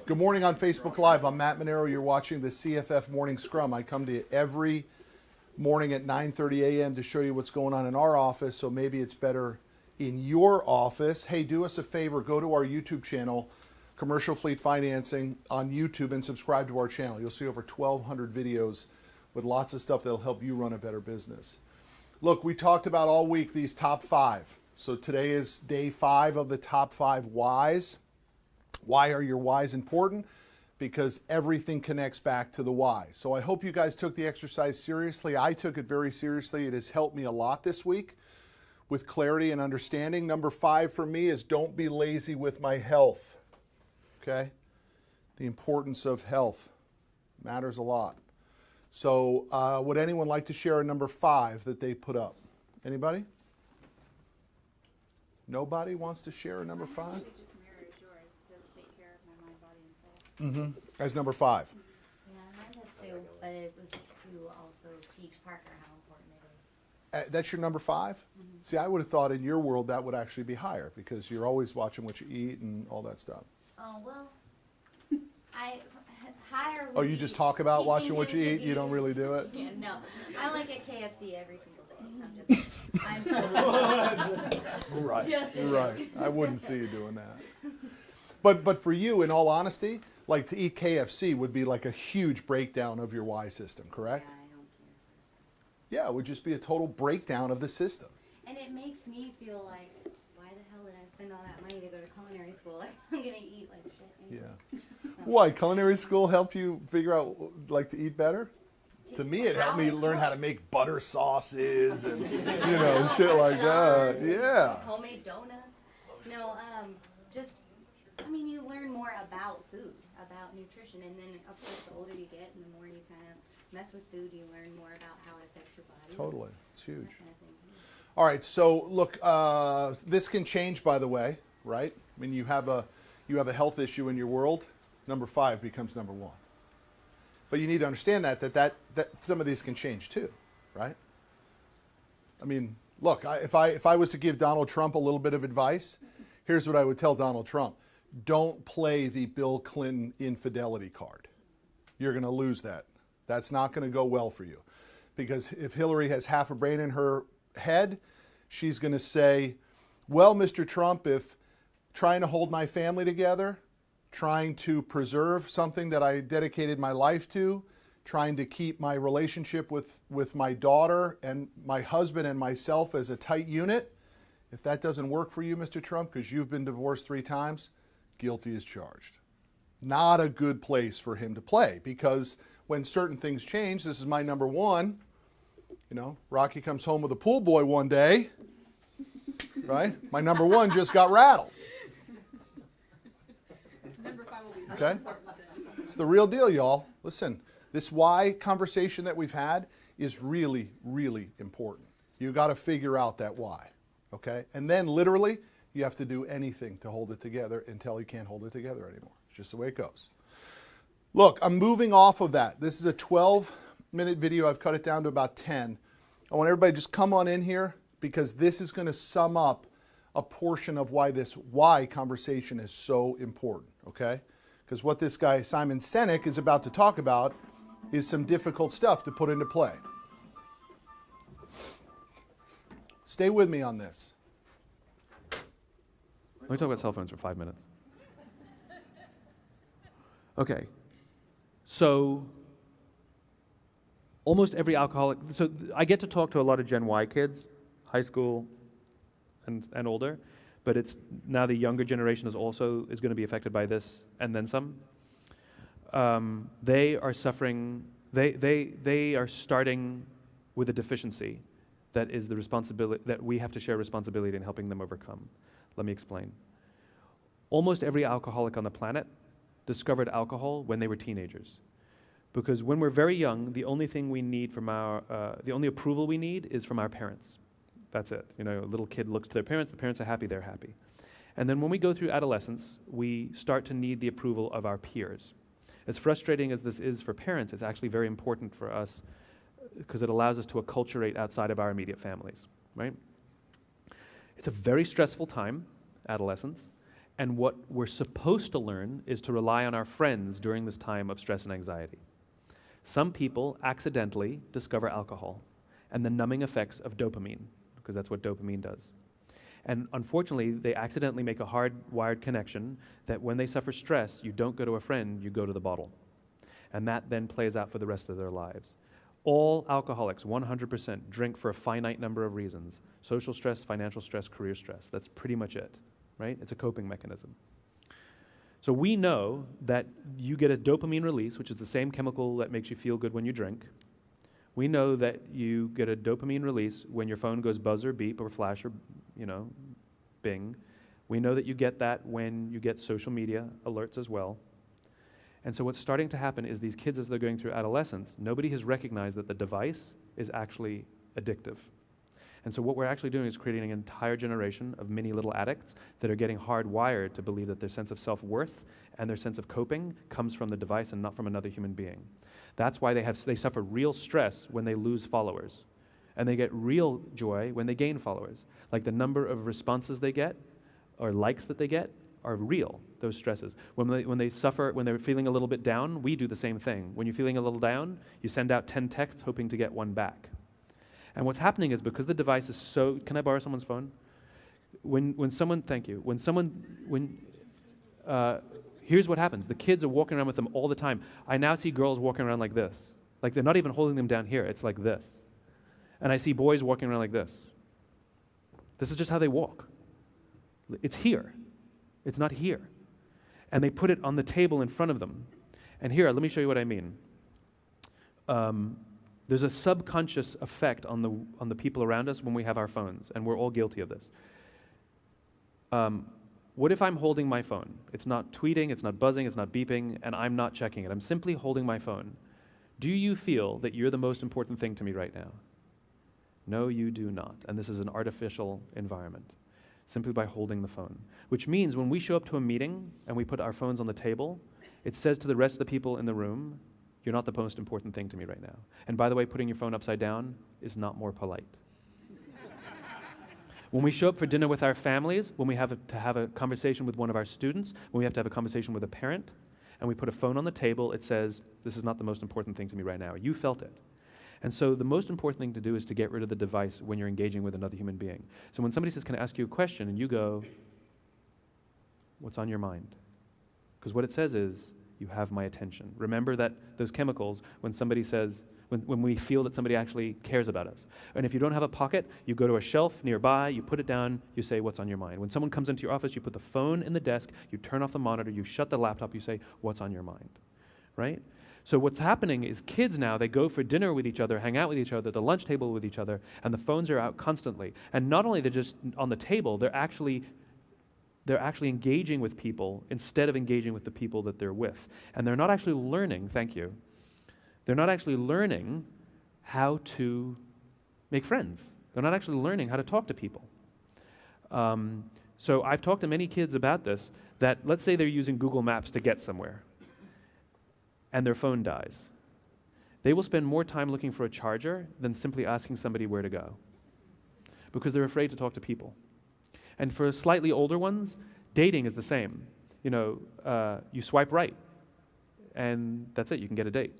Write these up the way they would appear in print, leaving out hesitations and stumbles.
Good morning on Facebook Live. I'm Matt Monero. You're watching the CFF Morning Scrum. I come to you every morning at 9:30 a.m. to show you what's going on in our office, so maybe it's better in your office. Hey, do us a favor. Go to our YouTube channel, Commercial Fleet Financing on YouTube, and subscribe to our channel. You'll see over 1,200 videos with lots of stuff that'll help you run a better business. Look, we talked about all week these top 5. So today is day 5 of the top 5 whys. Why are your whys important? Because everything connects back to the why. So I hope you guys took the exercise seriously. I took it very seriously. It has helped me a lot this week with clarity and understanding. Number 5 for me is don't be lazy with my health. Okay? The importance of health matters a lot. So would anyone like to share a number 5 that they put up? Anybody? Nobody wants to share a number 5? As number 5. Yeah, mine has 2, but it was to also teach Parker how important it is. That's your number 5? Mm-hmm. See, I would have thought in your world that would actually be higher because you're always watching what you eat and all that stuff. Oh, well, higher. Oh, you just talk about watching what you eat? You don't really do it? Yeah, no. I like at KFC every single day. I'm Right. Just Right. I wouldn't see you doing that. But for you, in all honesty, like to eat KFC would be like a huge breakdown of your why system, correct? Yeah, I don't care. Yeah, it would just be a total breakdown of the system. And it makes me feel like, why the hell did I spend all that money to go to culinary school? I'm going to eat like shit anyway. Yeah. So. Why? Culinary school helped you figure out like to eat better? To me, it helped me learn how to make butter sauces and, shit like that. Yeah. Homemade donuts. No, you learn more about food, about nutrition, and then, of course, the older you get and the more you kind of mess with food, you learn more about how it affects your body. Totally. It's huge. Kind of thing. All right, so look, this can change, by the way, right? I mean, you have a health issue in your world, number 5 becomes number 1. But you need to understand that some of these can change too, right? I mean, look, if I was to give Donald Trump a little bit of advice, here's what I would tell Donald Trump. Don't play the Bill Clinton infidelity card. You're going to lose that. That's not going to go well for you. Because if Hillary has half a brain in her head, she's going to say, well, Mr. Trump, if trying to hold my family together, trying to preserve something that I dedicated my life to, trying to keep my relationship with my daughter and my husband and myself as a tight unit, if that doesn't work for you, Mr. Trump, because you've been divorced 3 times, guilty as charged. Not a good place for him to play, because when certain things change, this is my number 1, Rocky comes home with a pool boy one day, right? My number 1 just got rattled. Okay? It's the real deal, y'all. Listen, this why conversation that we've had is really, really important. You got to figure out that why, okay? And then literally, you have to do anything to hold it together until you can't hold it together anymore. It's just the way it goes. Look, I'm moving off of that. This is a 12-minute video. I've cut it down to about 10. I want everybody to just come on in here because this is going to sum up a portion of why this why conversation is so important, okay? Because what this guy, Simon Sinek, is about to talk about is some difficult stuff to put into play. Stay with me on this. Let me talk about cell phones for 5 minutes. Okay. So, almost every alcoholic, so I get to talk to a lot of Gen Y kids, high school and older, but it's now the younger generation is going to be affected by this and then some. They are suffering, they are starting with a deficiency that is the responsibility, that we have to share responsibility in helping them overcome. Let me explain. Almost every alcoholic on the planet discovered alcohol when they were teenagers. Because when we're very young, the only thing we need from the only approval we need is from our parents. That's it. A little kid looks to their parents, the parents are happy, they're happy. And then when we go through adolescence, we start to need the approval of our peers. As frustrating as this is for parents, it's actually very important for us because it allows us to acculturate outside of our immediate families, right? It's a very stressful time, adolescence, And what we're supposed to learn is to rely on our friends during this time of stress and anxiety. Some people accidentally discover alcohol and the numbing effects of dopamine, because that's what dopamine does. And unfortunately, they accidentally make a hardwired connection that when they suffer stress, you don't go to a friend, you go to the bottle. And that then plays out for the rest of their lives. All alcoholics, 100%, drink for a finite number of reasons. Social stress, financial stress, career stress. That's pretty much it, right? It's a coping mechanism. So we know that you get a dopamine release, which is the same chemical that makes you feel good when you drink. We know that you get a dopamine release when your phone goes buzz or beep or flash or, bing. We know that you get that when you get social media alerts as well. And so what's starting to happen is these kids, as they're going through adolescence, nobody has recognized that the device is actually addictive. And so what we're actually doing is creating an entire generation of mini little addicts that are getting hardwired to believe that their sense of self-worth and their sense of coping comes from the device and not from another human being. That's why they suffer real stress when they lose followers. And they get real joy when they gain followers. Like the number of responses they get or likes that they get are real, those stresses. When they suffer, when they're feeling a little bit down, we do the same thing. When you're feeling a little down, you send out 10 texts hoping to get one back. And what's happening is because the device is so, can I borrow someone's phone? Here's what happens. The kids are walking around with them all the time. I now see girls walking around like this. Like they're not even holding them down here. It's like this. And I see boys walking around like this. This is just how they walk. It's here. It's not here. And they put it on the table in front of them. And here, let me show you what I mean. There's a subconscious effect on the people around us when we have our phones, and we're all guilty of this. What if I'm holding my phone? It's not tweeting, it's not buzzing, it's not beeping, and I'm not checking it. I'm simply holding my phone. Do you feel that you're the most important thing to me right now? No, you do not. And this is an artificial environment, simply by holding the phone. Which means when we show up to a meeting and we put our phones on the table, it says to the rest of the people in the room, you're not the most important thing to me right now. And by the way, putting your phone upside down is not more polite. When we show up for dinner with our families, when we have to have a conversation with one of our students, when we have to have a conversation with a parent, and we put a phone on the table, it says, this is not the most important thing to me right now. You felt it. And so the most important thing to do is to get rid of the device when you're engaging with another human being. So when somebody says, can I ask you a question? And you go, what's on your mind? Because what it says is, you have my attention. Remember that those chemicals, when somebody says, when we feel that somebody actually cares about us. And if you don't have a pocket, you go to a shelf nearby, you put it down, you say, what's on your mind? When someone comes into your office, you put the phone in the desk, you turn off the monitor, you shut the laptop, you say, what's on your mind? Right? So what's happening is kids now, they go for dinner with each other, hang out with each other, the lunch table with each other, and the phones are out constantly. And not only they're just on the table, they're actually engaging with people instead of engaging with the people that they're with. And they're not actually learning, thank you, they're not actually learning how to make friends. They're not actually learning how to talk to people. So I've talked to many kids about this, that let's say they're using Google Maps to get somewhere, and their phone dies. They will spend more time looking for a charger than simply asking somebody where to go, because they're afraid to talk to people. And for slightly older ones, dating is the same. You swipe right, and that's it, you can get a date,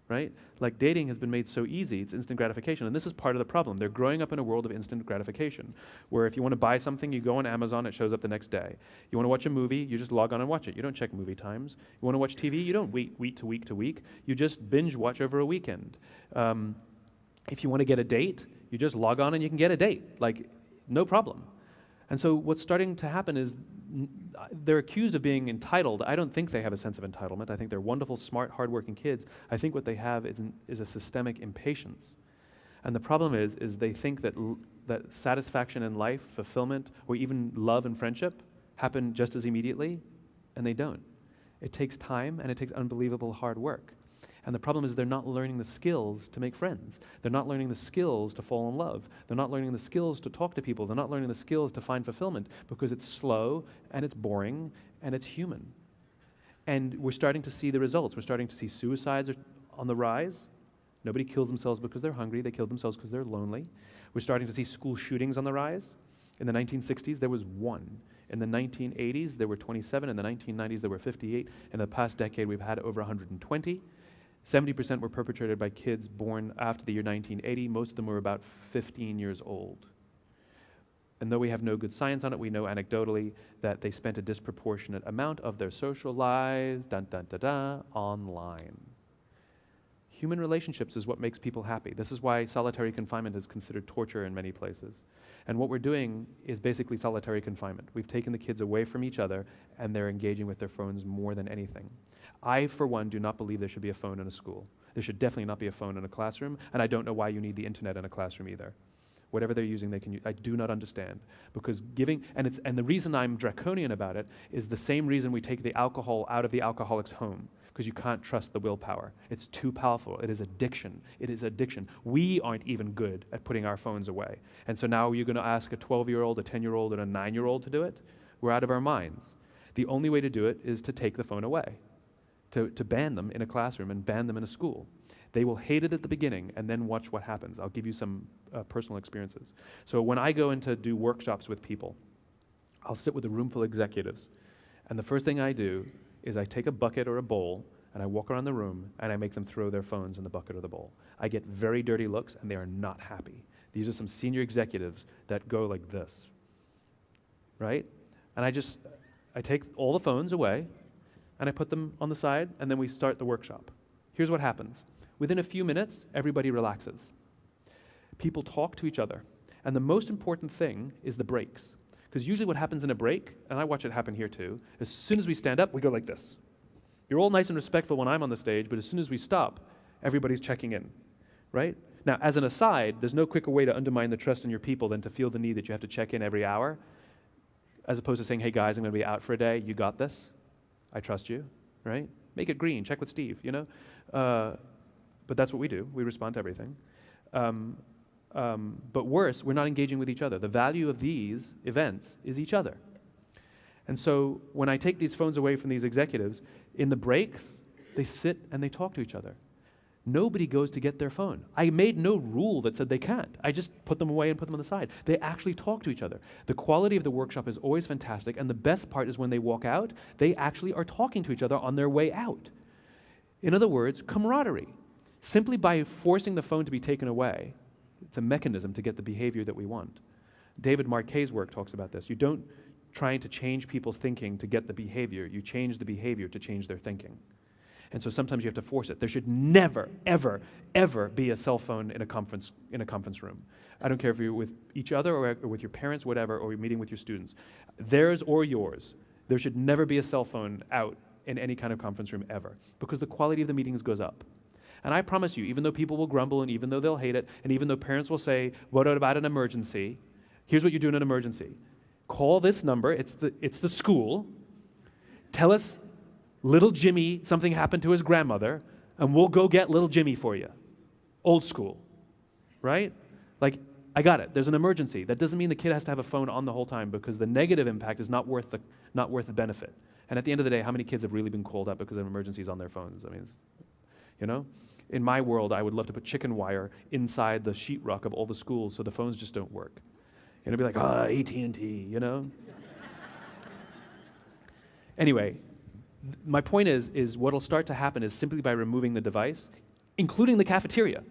right? Like dating has been made so easy, it's instant gratification, and this is part of the problem. They're growing up in a world of instant gratification, where if you want to buy something, you go on Amazon, it shows up the next day. You want to watch a movie, you just log on and watch it. You don't check movie times. You want to watch TV, you don't wait week to week to week. You just binge watch over a weekend. If you want to get a date, you just log on and you can get a date, like no problem. And so what's starting to happen is they're accused of being entitled. I don't think they have a sense of entitlement. I think they're wonderful, smart, hardworking kids. I think what they have is a systemic impatience. And the problem is they think that satisfaction in life, fulfillment, or even love and friendship happen just as immediately, and they don't. It takes time, and it takes unbelievable hard work. And the problem is they're not learning the skills to make friends. They're not learning the skills to fall in love. They're not learning the skills to talk to people. They're not learning the skills to find fulfillment, because it's slow and it's boring and it's human. And we're starting to see the results. We're starting to see suicides on the rise. Nobody kills themselves because they're hungry. They kill themselves because they're lonely. We're starting to see school shootings on the rise. In the 1960s, there was 1. In the 1980s, there were 27. In the 1990s, there were 58. In the past decade, we've had over 120. 70% were perpetrated by kids born after the year 1980. Most of them were about 15 years old. And though we have no good science on it, we know anecdotally that they spent a disproportionate amount of their social lives, online. Human relationships is what makes people happy. This is why solitary confinement is considered torture in many places. And what we're doing is basically solitary confinement. We've taken the kids away from each other, and they're engaging with their phones more than anything. I, for one, do not believe there should be a phone in a school. There should definitely not be a phone in a classroom, and I don't know why you need the internet in a classroom either. Whatever they're using, they can use. I do not understand. Because and the reason I'm draconian about it is the same reason we take the alcohol out of the alcoholic's home, because you can't trust the willpower. It's too powerful. It is addiction. It is addiction. We aren't even good at putting our phones away. And so now you're going to ask a 12-year-old, a 10-year-old, and a 9-year-old to do it? We're out of our minds. The only way to do it is to take the phone away, to ban them in a classroom and ban them in a school. They will hate it at the beginning and then watch what happens. I'll give you some personal experiences. So when I go in to do workshops with people, I'll sit with a room full of executives. And the first thing I do is I take a bucket or a bowl and I walk around the room and I make them throw their phones in the bucket or the bowl. I get very dirty looks and they are not happy. These are some senior executives that go like this, right? And I take all the phones away and I put them on the side and then we start the workshop. Here's what happens. Within a few minutes, everybody relaxes. People talk to each other. And the most important thing is the breaks. Because usually what happens in a break, and I watch it happen here too, as soon as we stand up, we go like this. You're all nice and respectful when I'm on the stage, but as soon as we stop, everybody's checking in, right? Now, as an aside, there's no quicker way to undermine the trust in your people than to feel the need that you have to check in every hour, as opposed to saying, hey guys, I'm going to be out for a day, you got this, I trust you, right? Make it green, check with Steve, you know? But that's what we do, we respond to everything. But worse, we're not engaging with each other. The value of these events is each other. And so when I take these phones away from these executives, in the breaks, they sit and they talk to each other. Nobody goes to get their phone. I made no rule that said they can't. I just put them away and put them on the side. They actually talk to each other. The quality of the workshop is always fantastic, and the best part is when they walk out, they actually are talking to each other on their way out. In other words, camaraderie. Simply by forcing the phone to be taken away, it's a mechanism to get the behavior that we want. David Marquet's work talks about this. You don't try to change people's thinking to get the behavior. You change the behavior to change their thinking. And so sometimes you have to force it. There should never, ever, ever be a cell phone in a conference room. I don't care if you're with each other or with your parents, whatever, or you're meeting with your students. Theirs or yours. There should never be a cell phone out in any kind of conference room ever, because the quality of the meetings goes up. And I promise you, even though people will grumble and even though they'll hate it, and even though parents will say, what about an emergency? Here's what you do in an emergency. Call this number, it's the school. Tell us, little Jimmy, something happened to his grandmother, and we'll go get little Jimmy for you. Old school, right? Like, I got it, there's an emergency. That doesn't mean the kid has to have a phone on the whole time, because the negative impact is not worth the benefit. And at the end of the day, how many kids have really been called up because of emergencies on their phones? I mean, you know? In my world, I would love to put chicken wire inside the sheetrock of all the schools so the phones just don't work. And it'd be like, AT&T, you know? Anyway, my point is what'll start to happen is simply by removing the device, including the cafeteria.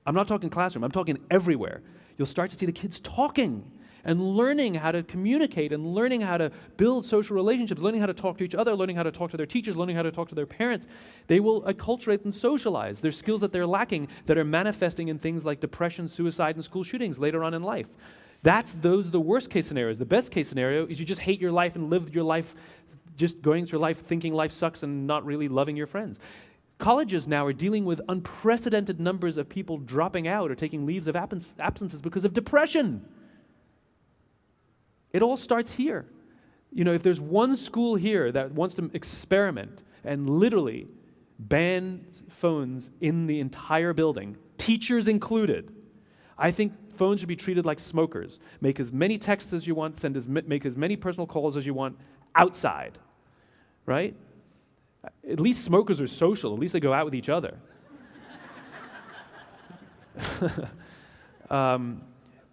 I'm not talking classroom, I'm talking everywhere. You'll start to see the kids talking and learning how to communicate and learning how to build social relationships, learning how to talk to each other, learning how to talk to their teachers, learning how to talk to their parents. They will acculturate and socialize. There's skills that they're lacking that are manifesting in things like depression, suicide, and school shootings later on in life. Those are the worst case scenarios. The best case scenario is you just hate your life and live your life just going through life thinking life sucks and not really loving your friends. Colleges now are dealing with unprecedented numbers of people dropping out or taking leaves of absences because of depression. It all starts here. You know, if there's one school here that wants to experiment and literally ban phones in the entire building, teachers included, I think phones should be treated like smokers. Make as many texts as you want, make as many personal calls as you want outside, right? At least smokers are social. At least they go out with each other.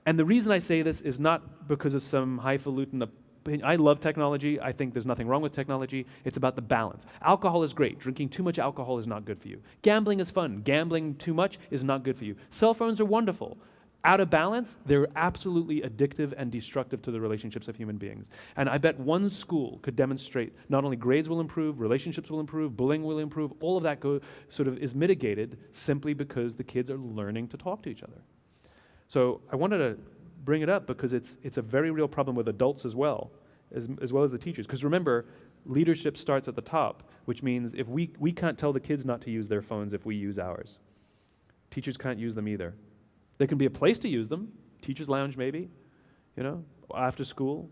And the reason I say this is not because of some highfalutin opinion. I love technology. I think there's nothing wrong with technology. It's about the balance. Alcohol is great. Drinking too much alcohol is not good for you. Gambling is fun. Gambling too much is not good for you. Cell phones are wonderful. Out of balance, they're absolutely addictive and destructive to the relationships of human beings. And I bet one school could demonstrate not only grades will improve, relationships will improve, bullying will improve, all of that sort of is mitigated simply because the kids are learning to talk to each other. So I wanted to bring it up because it's a very real problem with adults as well as the teachers. Because remember, leadership starts at the top, which means if we can't tell the kids not to use their phones if we use ours. Teachers can't use them either. There can be a place to use them, teacher's lounge maybe, after school,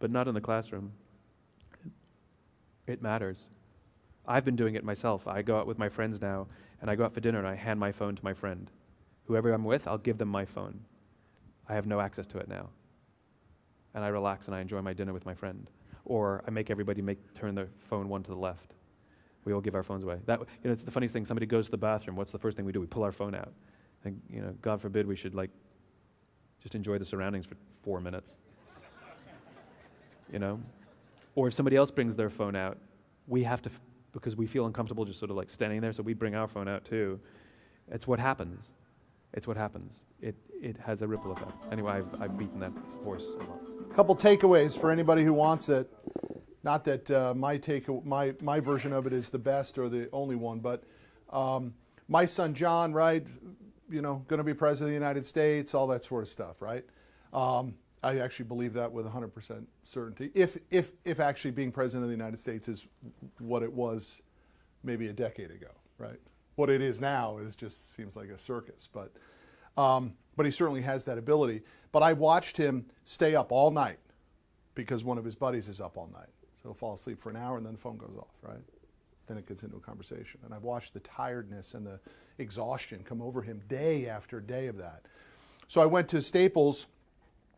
but not in the classroom. It matters. I've been doing it myself. I go out with my friends now, and I go out for dinner and I hand my phone to my friend. Whoever I'm with, I'll give them my phone. I have no access to it now. And I relax and I enjoy my dinner with my friend. Or I make everybody turn their phone one to the left. We all give our phones away. It's the funniest thing. Somebody goes to the bathroom. What's the first thing we do? We pull our phone out. And, God forbid we should just enjoy the surroundings for 4 minutes. Or if somebody else brings their phone out, we have to, because we feel uncomfortable just sort of standing there, so we bring our phone out too. It's what happens. It's what happens. It has a ripple effect. Anyway, I've beaten that horse a lot. A couple takeaways for anybody who wants it. Not that my version of it is the best or the only one, but my son John, right, going to be president of the United States, all that sort of stuff, right? I actually believe that with 100% certainty. If actually being president of the United States is what it was maybe a decade ago, right? What it is now just seems like a circus, but he certainly has that ability. But I watched him stay up all night because one of his buddies is up all night. So he'll fall asleep for an hour and then the phone goes off, right? Then it gets into a conversation. And I watched the tiredness and the exhaustion come over him day after day of that. So I went to Staples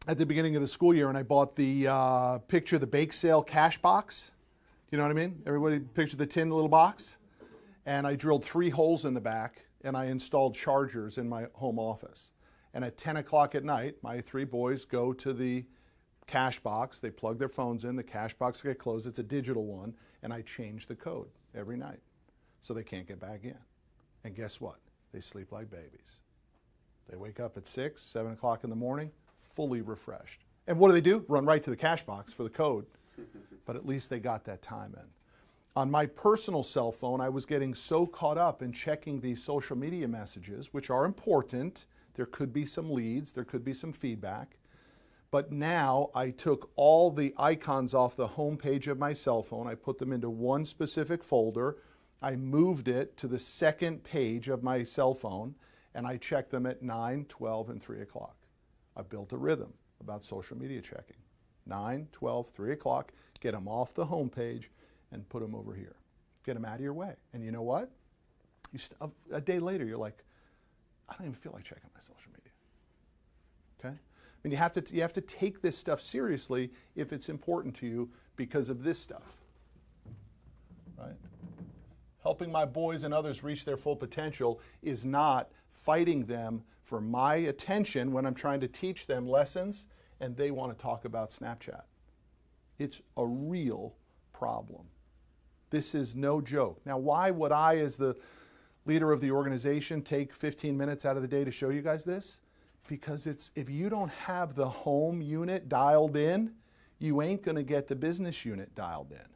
at the beginning of the school year and I bought the picture the bake sale cash box. You know what I mean? Everybody picture the tin little box? And I drilled 3 holes in the back and I installed chargers in my home office. And at 10 o'clock at night, my 3 boys go to the cash box. They plug their phones in. The cash box gets closed. It's a digital one. And I change the code every night so they can't get back in. And guess what? They sleep like babies. They wake up at 6, 7 o'clock in the morning, fully refreshed. And what do? Run right to the cash box for the code. But at least they got that time in. On my personal cell phone, I was getting so caught up in checking these social media messages, which are important. There could be some leads, there could be some feedback. But now I took all the icons off the home page of my cell phone. I put them into one specific folder. I moved it to the second page of my cell phone, and I checked them at 9, 12, and 3 o'clock. I built a rhythm about social media checking. 9, 12, 3 o'clock, get them off the home page and put them over here. Get them out of your way. And you know what? A day later, you're like, I don't even feel like checking my social media. Okay? I mean, you have to take this stuff seriously if it's important to you because of this stuff. Right? Helping my boys and others reach their full potential is not fighting them for my attention when I'm trying to teach them lessons and they want to talk about Snapchat. It's a real problem. This is no joke. Now, why would I, as the leader of the organization, take 15 minutes out of the day to show you guys this? Because if you don't have the home unit dialed in, you ain't going to get the business unit dialed in.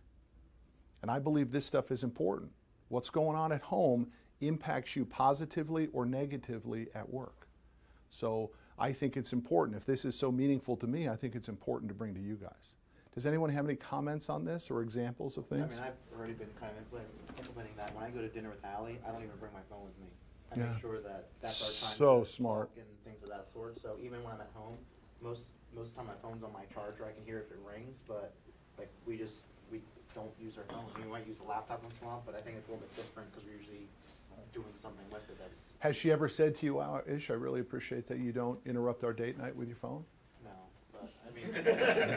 And I believe this stuff is important. What's going on at home impacts you positively or negatively at work. So I think it's important. If this is so meaningful to me, I think it's important to bring to you guys. Does anyone have any comments on this or examples of things? I mean, I've already been kind of implementing that. When I go to dinner with Allie, I don't even bring my phone with me. I make sure that that's our time So to smart. talk and things of that sort. So even when I'm at home, most of the time my phone's on my charger. I can hear if it rings, but we don't use our phones. We might use a laptop once in a while, but I think it's a little bit different because we're usually doing something with it. Has she ever said to you, wow, Ish, I really appreciate that you don't interrupt our date night with your phone? No, but I mean,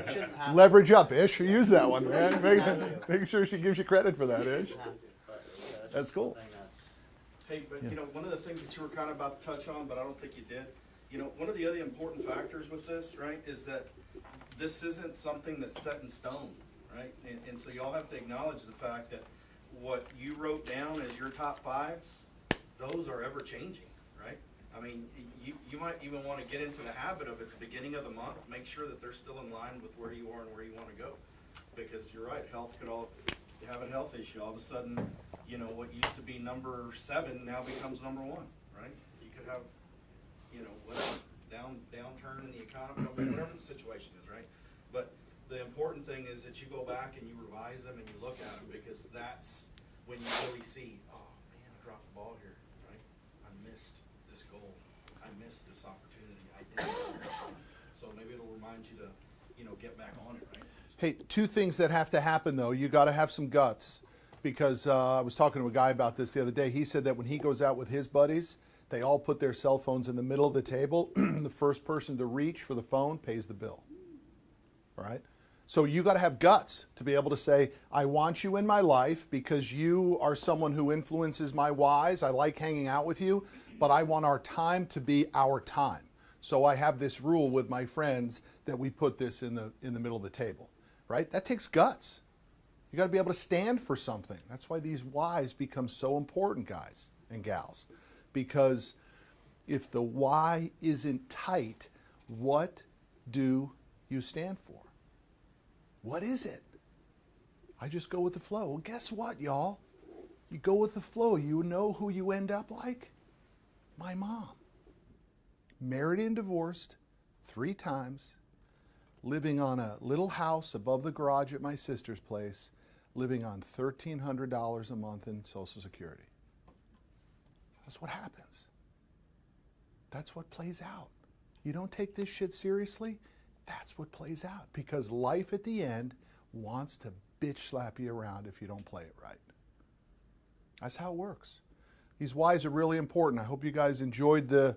she doesn't have Leverage up, Ish. Use that one, man. Make sure she gives you credit for that, Ish. to, but yeah, That's cool. something that's Hey, but one of the things that you were kind of about to touch on, but I don't think you did, You know, one of the other important factors with this, right, is that this isn't something that's set in stone, right? And so y'all have to acknowledge the fact that what you wrote down as your top fives, those are ever changing, right? I mean, you might even want to get into the habit of at the beginning of the month, make sure that they're still in line with where you are and where you want to go. Because you're right, health could all, you have a health issue, all of a sudden, you know, what used to be number 7 now becomes number 1, right? You could have, you know, whatever, downturn in the economy, I mean, whatever the situation is, right? But the important thing is that you go back and you revise them and you look at them, because that's when you really see, oh man, I dropped the ball here, right? I missed this goal. I missed this opportunity. I didn't. So maybe it'll remind you to, you know, get back on it, right? Hey, 2 things that have to happen though. You got to have some guts, because I was talking to a guy about this the other day. He said that when he goes out with his buddies, they all put their cell phones in the middle of the table. The first person to reach for the phone pays the bill. All right? So you got to have guts to be able to say, I want you in my life because you are someone who influences my whys. I like hanging out with you, but I want our time to be our time. So I have this rule with my friends that we put this in the middle of the table. Right? That takes guts. You got to be able to stand for something. That's why these whys become so important, guys and gals. Because if the why isn't tight, what do you stand for? What is it? I just go with the flow. Well, guess what, y'all? You go with the flow. You know who you end up like? My mom. Married and divorced 3 times. Living on a little house above the garage at my sister's place, living on $1,300 a month in Social Security. That's what happens. That's what plays out. You don't take this shit seriously, that's what plays out. Because life at the end wants to bitch slap you around if you don't play it right. That's how it works. These whys are really important. I hope you guys enjoyed the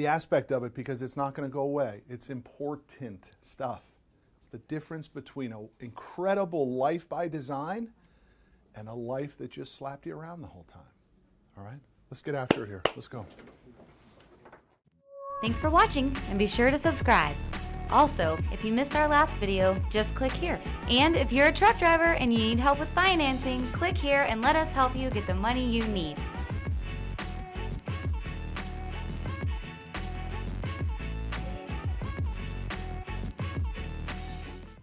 aspect of it, because it's not going to go away. It's important stuff. It's the difference between an incredible life by design and a life that just slapped you around the whole time. All right? Let's get after it here. Let's go. Thanks for watching, and be sure to subscribe. Also, if you missed our last video, just click here. And if you're a truck driver and you need help with financing, click here and let us help you get the money you need.